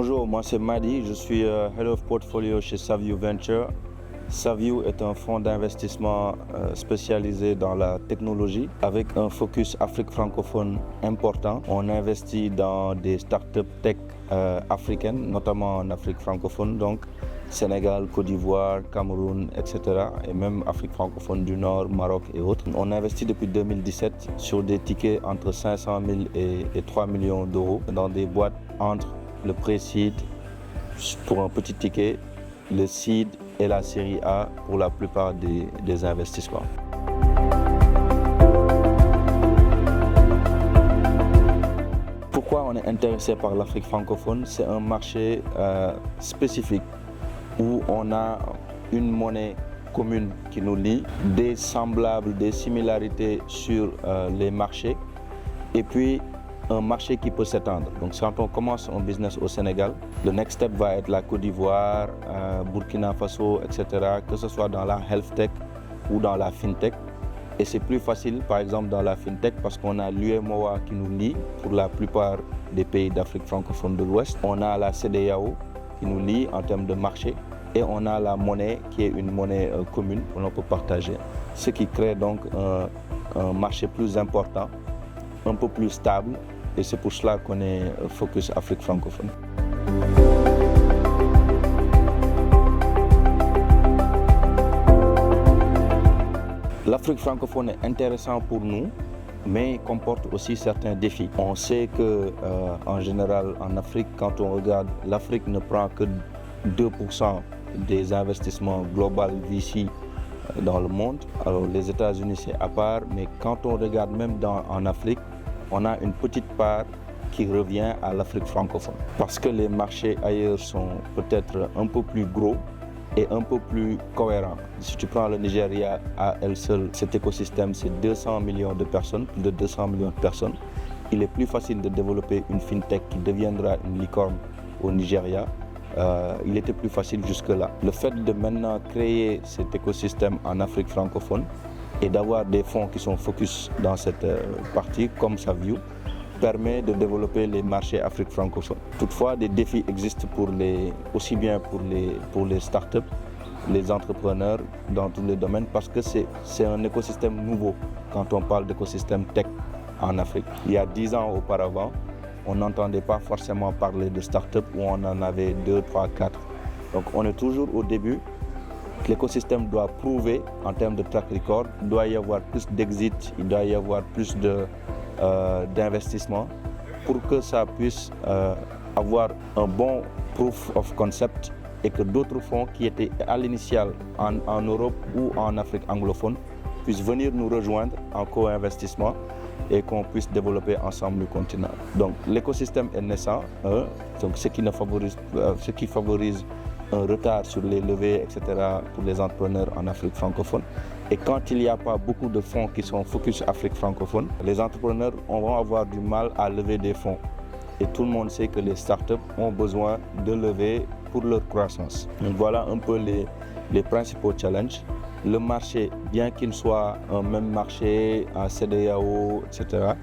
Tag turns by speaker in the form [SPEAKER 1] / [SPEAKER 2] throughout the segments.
[SPEAKER 1] Bonjour, moi c'est Madi, je suis Head of Portfolio chez Savvy Venture. Savvy est un fonds d'investissement spécialisé dans la technologie avec un focus Afrique francophone important. On investit dans des startups tech africaines, notamment en Afrique francophone, donc Sénégal, Côte d'Ivoire, Cameroun, etc. et même Afrique francophone du Nord, Maroc et autres. On investit depuis 2017 sur des tickets entre 500 000 et 3 millions d'euros dans des boîtes entre le pré-seed pour un petit ticket, le seed et la série A pour la plupart des investissements. Pourquoi on est intéressé par l'Afrique francophone? C'est un marché spécifique où on a une monnaie commune qui nous lie, des semblables, des similarités sur les marchés et puis un marché qui peut s'étendre. Donc quand on commence un business au Sénégal, le next step va être la Côte d'Ivoire, Burkina Faso, etc., que ce soit dans la health tech ou dans la fintech. Et c'est plus facile, par exemple, dans la fintech parce qu'on a l'UEMOA qui nous lie pour la plupart des pays d'Afrique francophone de l'Ouest. On a la CEDEAO qui nous lie en termes de marché et on a la monnaie qui est une monnaie commune que l'on peut partager. Ce qui crée donc un marché plus important, un peu plus stable. Et c'est pour cela qu'on est focus Afrique francophone. L'Afrique francophone est intéressant pour nous, mais comporte aussi certains défis. On sait que, en général, en Afrique, quand on regarde, l'Afrique ne prend que 2% des investissements globaux VC dans le monde. Alors les États-Unis c'est à part, mais quand on regarde même en Afrique, on a une petite part qui revient à l'Afrique francophone. Parce que les marchés ailleurs sont peut-être un peu plus gros et un peu plus cohérents. Si tu prends le Nigeria à elle seule, cet écosystème, c'est 200 millions de personnes, plus de 200 millions de personnes. Il est plus facile de développer une fintech qui deviendra une licorne au Nigeria. Il était plus facile jusque-là. Le fait de maintenant créer cet écosystème en Afrique francophone et d'avoir des fonds qui sont focus dans cette partie, comme Savvy, permet de développer les marchés Afrique francophone. Toutefois, des défis existent aussi bien pour les startups, les entrepreneurs dans tous les domaines, parce que c'est un écosystème nouveau quand on parle d'écosystème tech en Afrique. Il y a 10 ans auparavant, on n'entendait pas forcément parler de startups où on en avait 2, 3, 4. Donc on est toujours au début. L'écosystème doit prouver en termes de track record, il doit y avoir plus d'exit, il doit y avoir plus d'investissement pour que ça puisse avoir un bon proof of concept et que d'autres fonds qui étaient à l'initial en Europe ou en Afrique anglophone puissent venir nous rejoindre en co-investissement et qu'on puisse développer ensemble le continent. Donc l'écosystème est naissant, donc ce qui favorise un retard sur les levées, etc. pour les entrepreneurs en Afrique francophone. Et quand il n'y a pas beaucoup de fonds qui sont focus Afrique francophone, les entrepreneurs vont avoir du mal à lever des fonds. Et tout le monde sait que les startups ont besoin de lever pour leur croissance. Donc voilà un peu les principaux challenges. Le marché, bien qu'il soit un même marché à CEDEAO, etc.,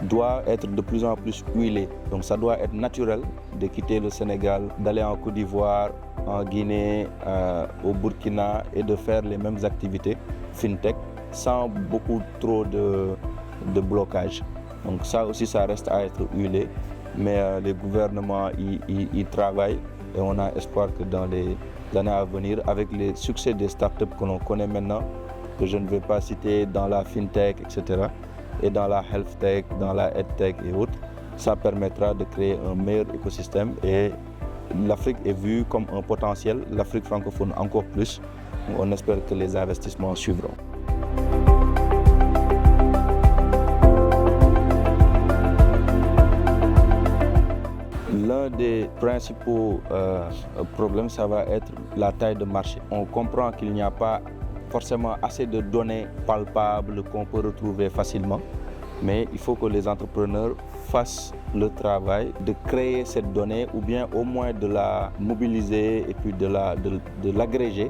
[SPEAKER 1] doit être de plus en plus huilé. Donc ça doit être naturel de quitter le Sénégal, d'aller en Côte d'Ivoire, en Guinée, au Burkina et de faire les mêmes activités fintech sans beaucoup trop de blocage. Donc ça aussi, ça reste à être huilé, mais les gouvernements y travaillent et on a espoir que dans les années à venir, avec les succès des startups que l'on connaît maintenant, que je ne vais pas citer dans la fintech, etc., et dans la health tech, dans la edtech et autres, ça permettra de créer un meilleur écosystème et l'Afrique est vue comme un potentiel, l'Afrique francophone encore plus. On espère que les investissements suivront. L'un des principaux problèmes, ça va être la taille de marché. On comprend qu'il n'y a pas forcément assez de données palpables qu'on peut retrouver facilement, mais il faut que les entrepreneurs fassent le travail de créer cette donnée ou bien au moins de la mobiliser et puis de l'agréger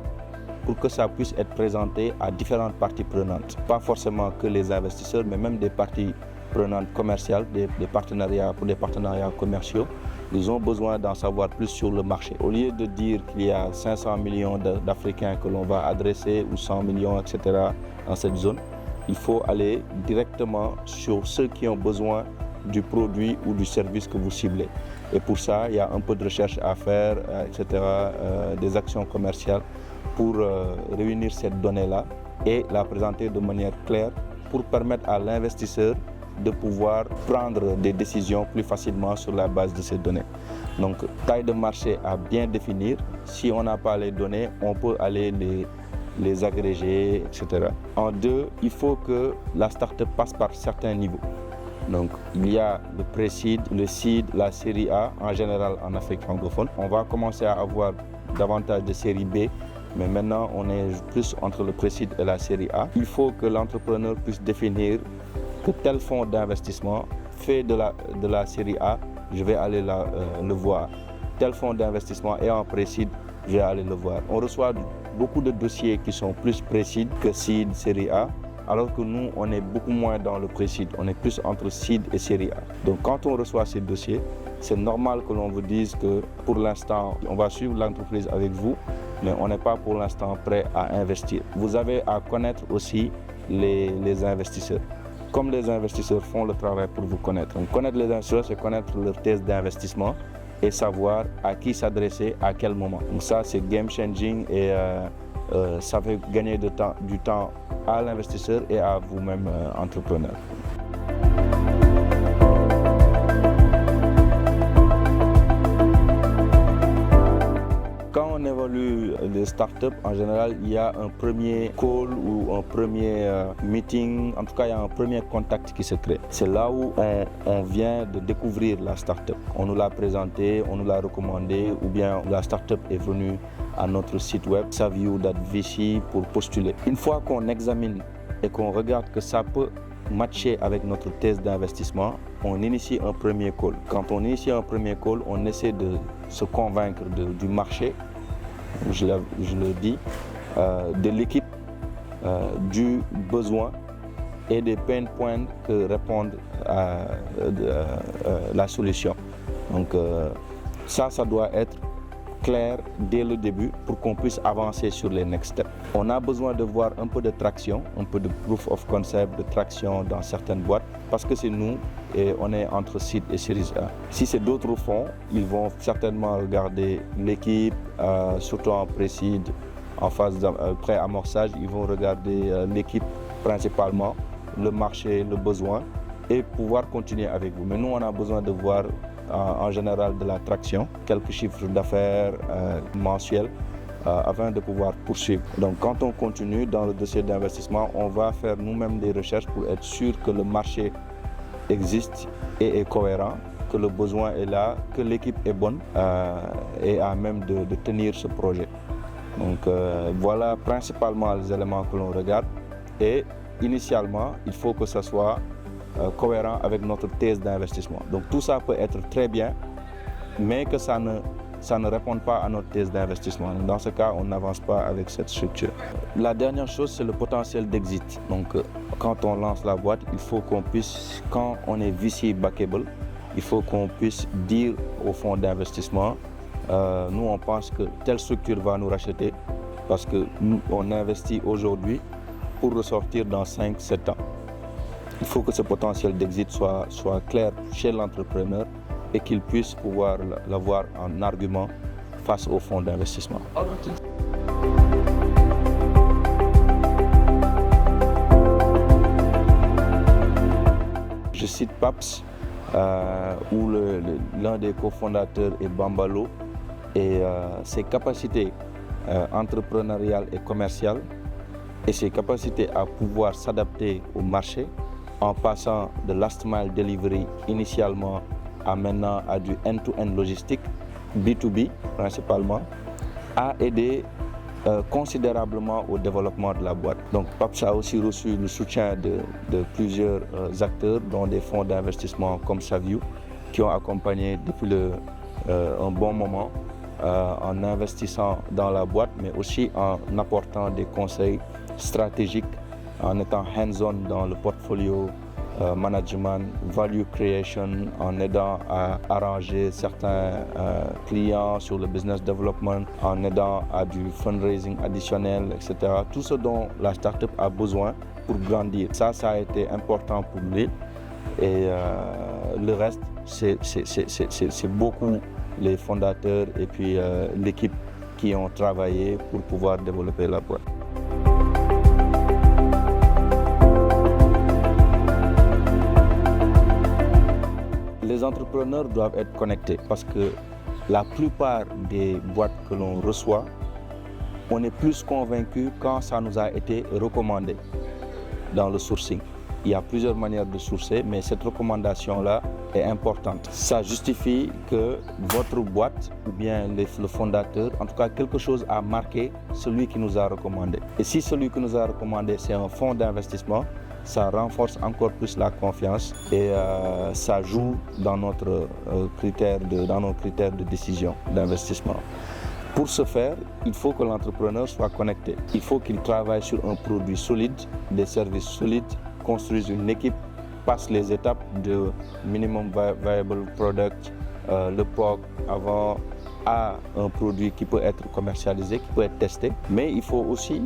[SPEAKER 1] pour que ça puisse être présenté à différentes parties prenantes. Pas forcément que les investisseurs, mais même des parties prenantes commerciales, pour des partenariats commerciaux. Ils ont besoin d'en savoir plus sur le marché. Au lieu de dire qu'il y a 500 millions d'Africains que l'on va adresser ou 100 millions, etc. dans cette zone, il faut aller directement sur ceux qui ont besoin du produit ou du service que vous ciblez. Et pour ça, il y a un peu de recherche à faire, etc., des actions commerciales pour réunir cette donnée-là et la présenter de manière claire pour permettre à l'investisseur de pouvoir prendre des décisions plus facilement sur la base de ces données. Donc, taille de marché à bien définir. Si on n'a pas les données, on peut aller les agréger, etc. En deux, il faut que la start-up passe par certains niveaux. Donc, il y a le pré-seed, le seed, la série A, en général en Afrique francophone. On va commencer à avoir davantage de série B, mais maintenant on est plus entre le pré-seed et la série A. Il faut que l'entrepreneur puisse définir que tel fonds d'investissement fait de la série A, je vais aller le voir. Tel fonds d'investissement est en pré-seed, je vais aller le voir. On reçoit beaucoup de dossiers qui sont plus pré-seed que seed, série A, alors que nous, on est beaucoup moins dans le pré-seed. On est plus entre seed et série A. Donc quand on reçoit ces dossiers, c'est normal que l'on vous dise que pour l'instant, on va suivre l'entreprise avec vous, mais on n'est pas pour l'instant prêt à investir. Vous avez à connaître aussi les investisseurs. Comme les investisseurs font le travail pour vous connaître. Donc, connaître les investisseurs, c'est connaître leur thèse d'investissement et savoir à qui s'adresser, à quel moment. Donc ça, c'est game changing et ça fait gagner du temps à l'investisseur et à vous-même, entrepreneur. Quand on évalue les startups, en général, il y a un premier call ou un premier meeting, en tout cas, il y a un premier contact qui se crée. C'est là où on vient de découvrir la startup. On nous l'a présentée, on nous l'a recommandée, ou bien la startup est venue à notre site web, savvy.vc, pour postuler. Une fois qu'on examine et qu'on regarde que ça peut matcher avec notre thèse d'investissement, on initie un premier call. Quand on initie un premier call, on essaie de se convaincre du marché, je le dis, de l'équipe, du besoin et des pain points que répond la solution. Donc ça doit être clair dès le début pour qu'on puisse avancer sur les next steps. On a besoin de voir un peu de traction, un peu de proof of concept, de traction dans certaines boîtes, parce que c'est nous et on est entre seed et series A. Si c'est d'autres fonds, ils vont certainement regarder l'équipe, surtout en pré-seed, en phase de pré-amorçage, ils vont regarder l'équipe principalement, le marché, le besoin, et pouvoir continuer avec vous. Mais nous, on a besoin de voir en général de la traction, quelques chiffres d'affaires mensuels afin de pouvoir poursuivre. Donc quand on continue dans le dossier d'investissement, on va faire nous-mêmes des recherches pour être sûr que le marché existe et est cohérent, que le besoin est là, que l'équipe est bonne et à même de tenir ce projet. Donc voilà principalement les éléments que l'on regarde et initialement, il faut que ça soit cohérent avec notre thèse d'investissement. Donc tout ça peut être très bien, mais que ça ne répond pas à notre thèse d'investissement. Dans ce cas, on n'avance pas avec cette structure. La dernière chose, c'est le potentiel d'exit. Donc quand on lance la boîte, il faut qu'on puisse, quand on est VC backable, il faut qu'on puisse dire au fonds d'investissement, nous on pense que telle structure va nous racheter parce que nous, on investit aujourd'hui pour ressortir dans 5-7 ans. Il faut que ce potentiel d'exit soit clair chez l'entrepreneur et qu'il puisse pouvoir l'avoir en argument face au fonds d'investissement. Je cite PAPS, où l'un des cofondateurs est Bambalo, et ses capacités entrepreneuriales et commerciales et ses capacités à pouvoir s'adapter au marché en passant de last mile delivery initialement à maintenant à du end-to-end logistique, B2B principalement, a aidé considérablement au développement de la boîte. Donc PAPS a aussi reçu le soutien de plusieurs acteurs, dont des fonds d'investissement comme Savvy, qui ont accompagné depuis un bon moment en investissant dans la boîte, mais aussi en apportant des conseils stratégiques, en étant hands-on dans le portfolio management, value creation, en aidant à arranger certains clients sur le business development, en aidant à du fundraising additionnel, etc. Tout ce dont la startup a besoin pour grandir. Ça a été important pour lui. Et le reste, c'est beaucoup les fondateurs et puis l'équipe qui ont travaillé pour pouvoir développer la boîte. Les entrepreneurs doivent être connectés parce que la plupart des boîtes que l'on reçoit, on est plus convaincu quand ça nous a été recommandé dans le sourcing. Il y a plusieurs manières de sourcer, mais cette recommandation-là est importante. Ça justifie que votre boîte ou bien le fondateur, en tout cas quelque chose a marqué celui qui nous a recommandé. Et si celui qui nous a recommandé, c'est un fonds d'investissement, ça renforce encore plus la confiance et ça joue dans nos critères de décision d'investissement. Pour ce faire, il faut que l'entrepreneur soit connecté. Il faut qu'il travaille sur un produit solide, des services solides, construise une équipe, passe les étapes de minimum viable product, le POC, avant à un produit qui peut être commercialisé, qui peut être testé. Mais il faut aussi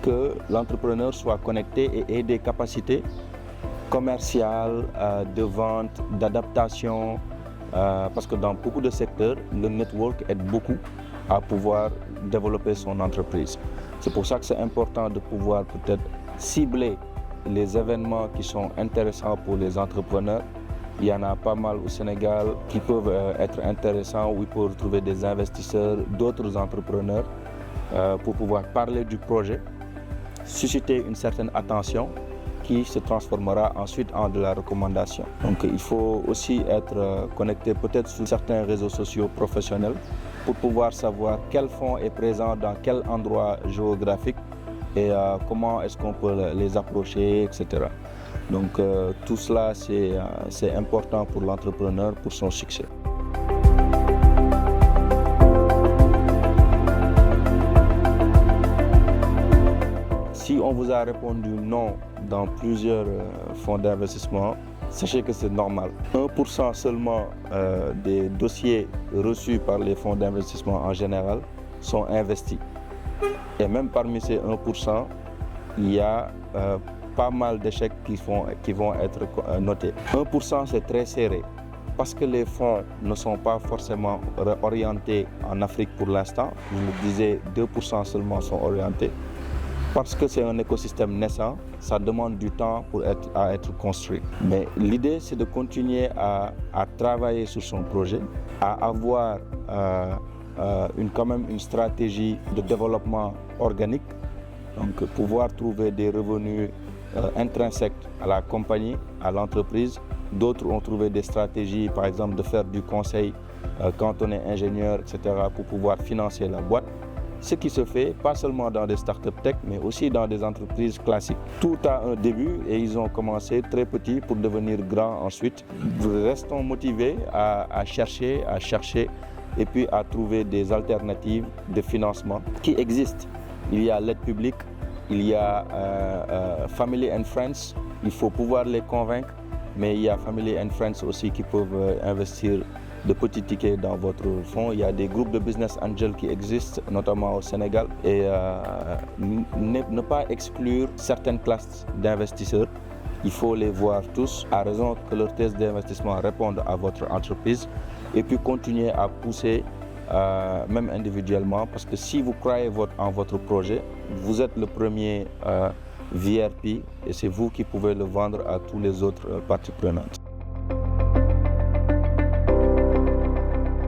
[SPEAKER 1] que l'entrepreneur soit connecté et ait des capacités commerciales, de vente, d'adaptation, parce que dans beaucoup de secteurs, le network aide beaucoup à pouvoir développer son entreprise. C'est pour ça que c'est important de pouvoir peut-être cibler les événements qui sont intéressants pour les entrepreneurs. Il y en a pas mal au Sénégal qui peuvent être intéressants où il faut retrouver des investisseurs, d'autres entrepreneurs pour pouvoir parler du projet, susciter une certaine attention qui se transformera ensuite en de la recommandation. Donc il faut aussi être connecté peut-être sur certains réseaux sociaux professionnels pour pouvoir savoir quel fonds est présent dans quel endroit géographique et comment est-ce qu'on peut les approcher, etc. Donc tout cela, c'est important pour l'entrepreneur, pour son succès. Si on vous a répondu non dans plusieurs fonds d'investissement, sachez que c'est normal. 1% seulement des dossiers reçus par les fonds d'investissement en général sont investis. Et même parmi ces 1%, il y a pas mal d'échecs qui vont être notés. 1% c'est très serré parce que les fonds ne sont pas forcément orientés en Afrique pour l'instant. Je le disais, 2% seulement sont orientés. Parce que c'est un écosystème naissant, ça demande du temps à être construit. Mais l'idée, c'est de continuer à travailler sur son projet, à avoir quand même une stratégie de développement organique, donc pouvoir trouver des revenus intrinsèques à la compagnie, à l'entreprise. D'autres ont trouvé des stratégies, par exemple de faire du conseil quand on est ingénieur, etc., pour pouvoir financer la boîte. Ce qui se fait, pas seulement dans des startups tech, mais aussi dans des entreprises classiques. Tout a un début et ils ont commencé très petits pour devenir grands ensuite. Restons motivés à chercher et puis à trouver des alternatives de financement qui existent. Il y a l'aide publique, il y a Family and Friends, il faut pouvoir les convaincre, mais il y a Family and Friends aussi qui peuvent investir de petits tickets dans votre fonds. Il y a des groupes de business angels qui existent, notamment au Sénégal. Et ne pas exclure certaines classes d'investisseurs. Il faut les voir tous, à raison que leur thèse d'investissement réponde à votre entreprise. Et puis continuer à pousser, même individuellement, parce que si vous croyez en votre projet, vous êtes le premier VRP et c'est vous qui pouvez le vendre à tous les autres parties prenantes.